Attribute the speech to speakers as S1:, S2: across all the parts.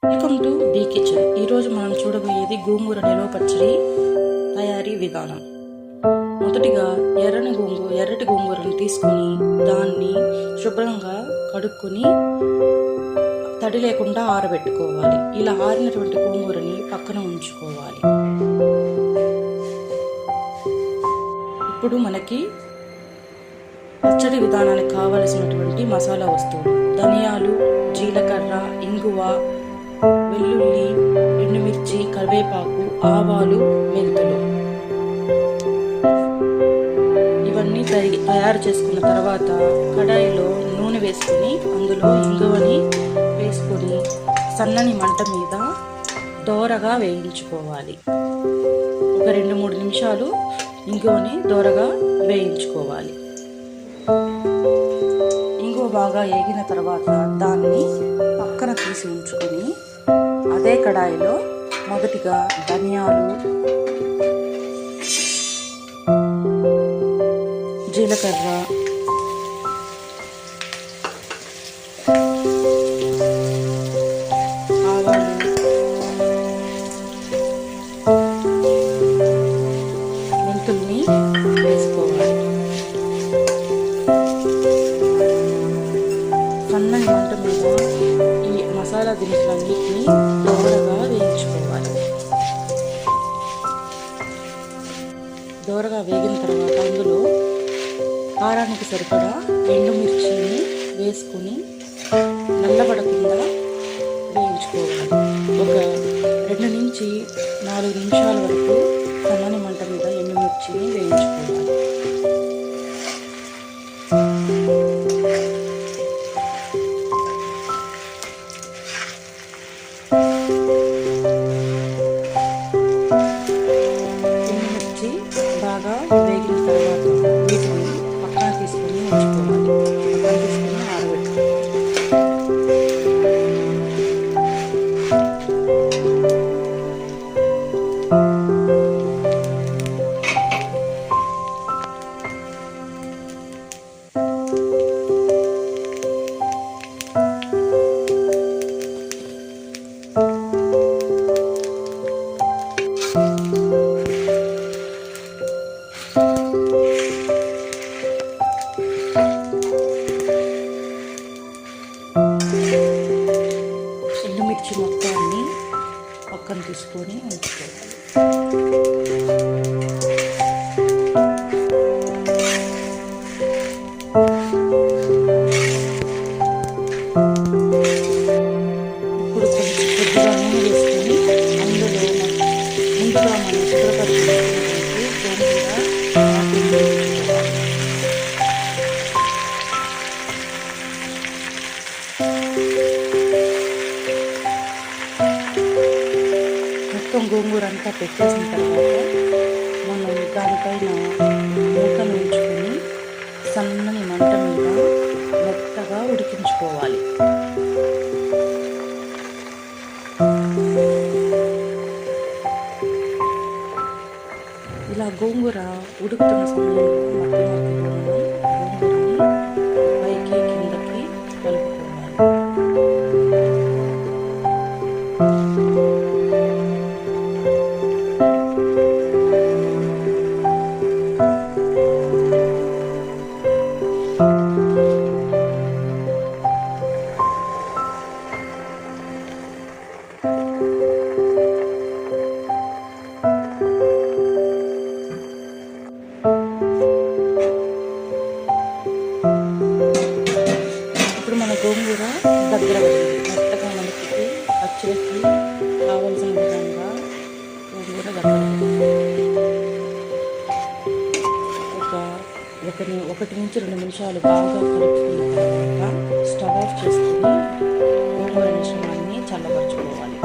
S1: Welcome to B kitchen. ఈరోజు మనం చూడబోయేది గోంగూర నిలవ పచ్చడి తయారీ విధానం. మొదటిగా ఎర్రటి గోంగూరను తీసుకొని దాన్ని శుభ్రంగా కడుక్కొని తడి లేకుండా ఆరబెట్టుకోవాలి. ఇలా ఆరినటువంటి గోంగూరని పక్కన ఉంచుకోవాలి. ఇప్పుడు మనకి పచ్చడి విధానానికి కావలసినటువంటి మసాలా వస్తువులు: ధనియాలు, జీలకర్ర, ఇంగువ, వెల్లుల్లి, ఎండుమిర్చి, కరివేపాకు, ఆవాలు, మెంతులు. ఇవన్నీ తయారు చేసుకున్న తర్వాత కడాయిలో నూనె వేసుకొని అందులో ఇంగువని వేసుకొని సన్నని మంట మీద దోరగా వేయించుకోవాలి. ఒక 2-3 నిమిషాలు ఇంగువని దోరగా వేయించుకోవాలి. ఇంగువ బాగా వేగిన తర్వాత దాన్ని పక్కన తీసి ఉంచుకొని అదే కడాయిలో మొదటిగా ధనియాలు, జీలకర్ర, ఆవాలు, మెంతుల్ని వేసుకోవాలి. సన్నని మంట మీద ఈ మసాలా దినుసులన్నిటిని దోరగా వేయించుకోవాలి. దోరగా వేగిన తర్వాత అందులో కారానికి సరిపడా ఎండుమిర్చిని వేసుకుని నల్లబడకుండా వేయించుకోవాలి. ఒక 2-4 నిమిషాల వరకు సన్నని మంట మీద ఎండుమిర్చిని వేయించుకోవాలి. ఎండుమిర్చి బాగా వేగిన తర్వాత వీటిని పక్కన తీసుకొని ఉంచుకోవాలి. పక్కన తీసుకొని ఆరబెట్టుకోవాలి. ఎండుమిర్చి మొత్తాన్ని పక్కన తీసుకొని ఉంచుకోవాలి. ఇప్పుడు కొద్దిగా నూనె వేసుకొని అందులో ముందుగా మనం శుభ్రపరిచినటువంటి గోంగూర మొత్తం గోంగూర అంతా పెట్టేసిన తర్వాత మనం దానిపైన మూతను ఉంచుకొని సన్నని మంట మీద మెత్తగా ఉడికించుకోవాలి. ఇలా గోంగూర ఉడుకుతున్న సమయంలో మధ్య మధ్యలో గోంగూరని పైకి కిందకి కలుపుకోవాలి. ఇప్పుడు మన గోంగూర దగ్గర పడింది. మెత్తగా మనకి పచ్చడికి కావాల్సిన విధంగా గోంగూర దగ్గర ఒక 1-2 నిమిషాలు బాగా కలుపుకున్న తర్వాత స్టవ్ ఆఫ్ చేసుకుని గోంగూర మిశ్రమాన్ని చల్లబరుచుకోవాలి.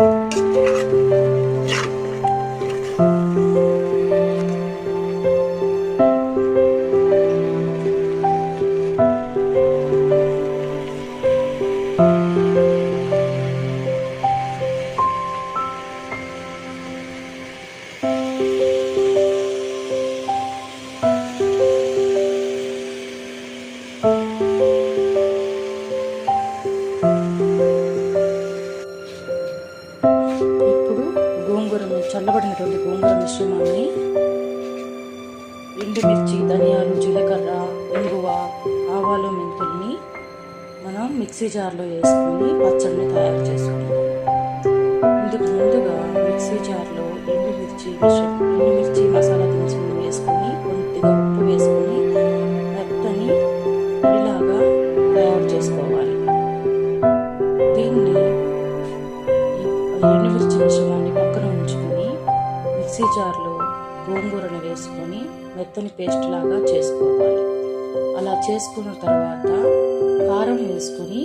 S1: చల్లబడినటువంటి గోంగూర మిశ్రమాన్ని ఎండుమిర్చి, ధనియాలు, జీలకర్ర, ఇంగువ, ఆవాలు, మెంతుల్ని మనం మిక్సీ జార్లో వేసుకొని పచ్చడిని తయారు చేసుకుంటాం. ఇందుకు ముందుగా మిక్సీ జార్లో ఎండుమిర్చి మసాలా దినుసులు వేసుకొని కొద్దిగా ఉప్పు వేసుకొని మెత్తని పొడిలాగా తయారు చేసుకోవాలి. దీన్ని ఎండుమిర్చి మిశ్రమాన్ని పక్కన ఉంచుకొని మిక్సీ జార్లో గోంగూరను వేసుకొని మెత్తని పేస్ట్ లాగా చేసుకోవాలి. అలా చేసుకున్న తర్వాత కారం వేసుకొని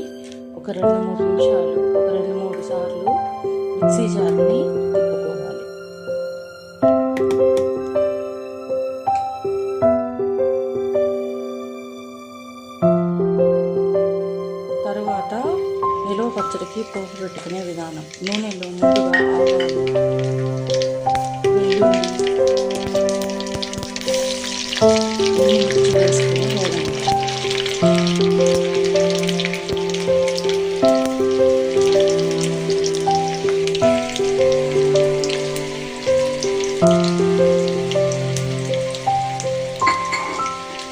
S1: ఒక 2-3 నిమిషాలు, ఒక 2-3 సార్లు మిక్సీ జార్ని తిప్పుకోవాలి. తరువాత నిలువ పచ్చడికి పోపు పెట్టుకునే విధానం. నూనెలో ముందుగా ఆవాలు, వెల్లుల్లి వేసుకుని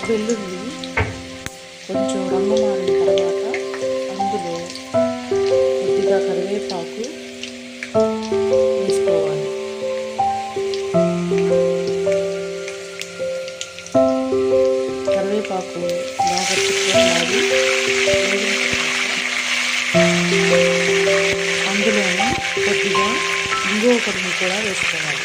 S1: వెల్లుల్లి కొంచెం రంగు మారిన తర్వాత అందులో కొద్దిగా కరివేపాకు వేసుకోవాలి. కరివేపాకు బాగా చిక్కులాగి అందులోనే కొద్దిగా ఇంగువ పొడిని కూడా వేసుకోవాలి.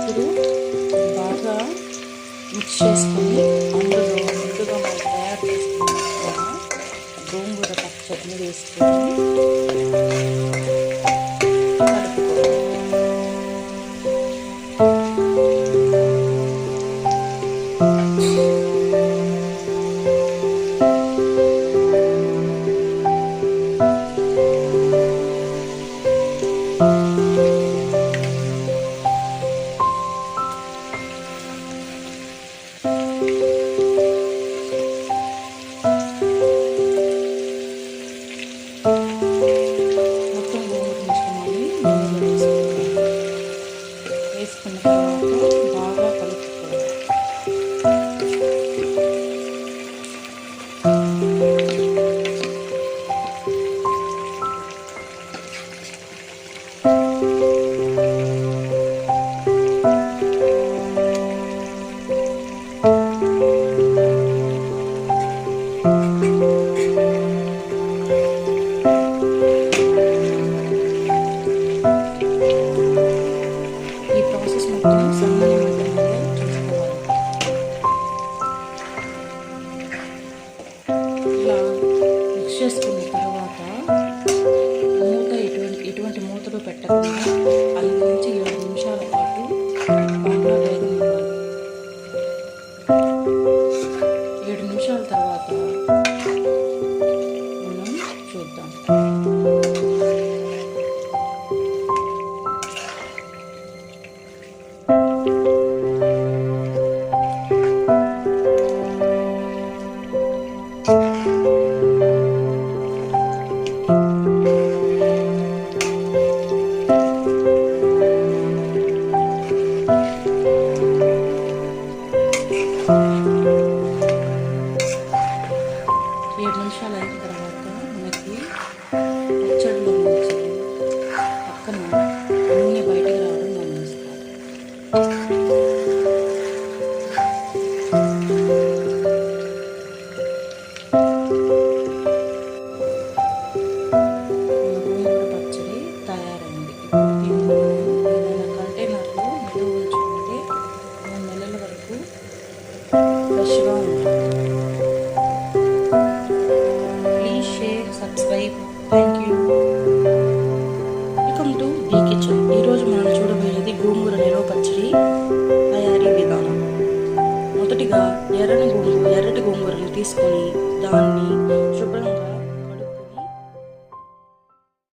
S1: ఇప్పుడు బాగా మిక్స్ చేసుకొని అందులో ముందుగా మనం తయారు చేసుకున్న గోంగూర పచ్చడిని వేసుకొని కలుపుకోవాలి. మొత్తం గోంగూర మిశ్రమాన్ని నూనెలో వేసుకున్న తర్వాత బాగా కలుపుకోవాలి. ఈ ప్రాసెస్ మొత్తం సన్నని మంట మీద చూసుకోవాలి. ఇలా మిక్స్ చేసుకున్న తర్వాత మూత ఎటువంటి మూతలు పెట్టకుండా 5-7 నిమిషాల పాటు బాగా వేగనివ్వాలి. 7 నిమిషాల తర్వాత మనం చూద్దాం. నిమిషాలు అయిన తర్వాత మనకి పచ్చడిలో నుంచి పక్కన నూనె బయటకు రావడం గమనిస్తాం. గోంగూర పచ్చడి తయారైంది. ఇప్పుడు దీన్ని ఏదైనా కంటైనర్లో నిల్వ ఉంచుకుంటే 3 నెలల వరకు ఫ్రెష్గా ఉంటుంది. Wife. Thank you. Welcome to B kitchen. ఈరోజు మనం చూడబోయేది గోంగూర నిలవ పచ్చడి తయారీ విధానం. మొదటిగా ఎర్రటి గోంగూరని తీసుకొని దాన్ని శుభ్రంగా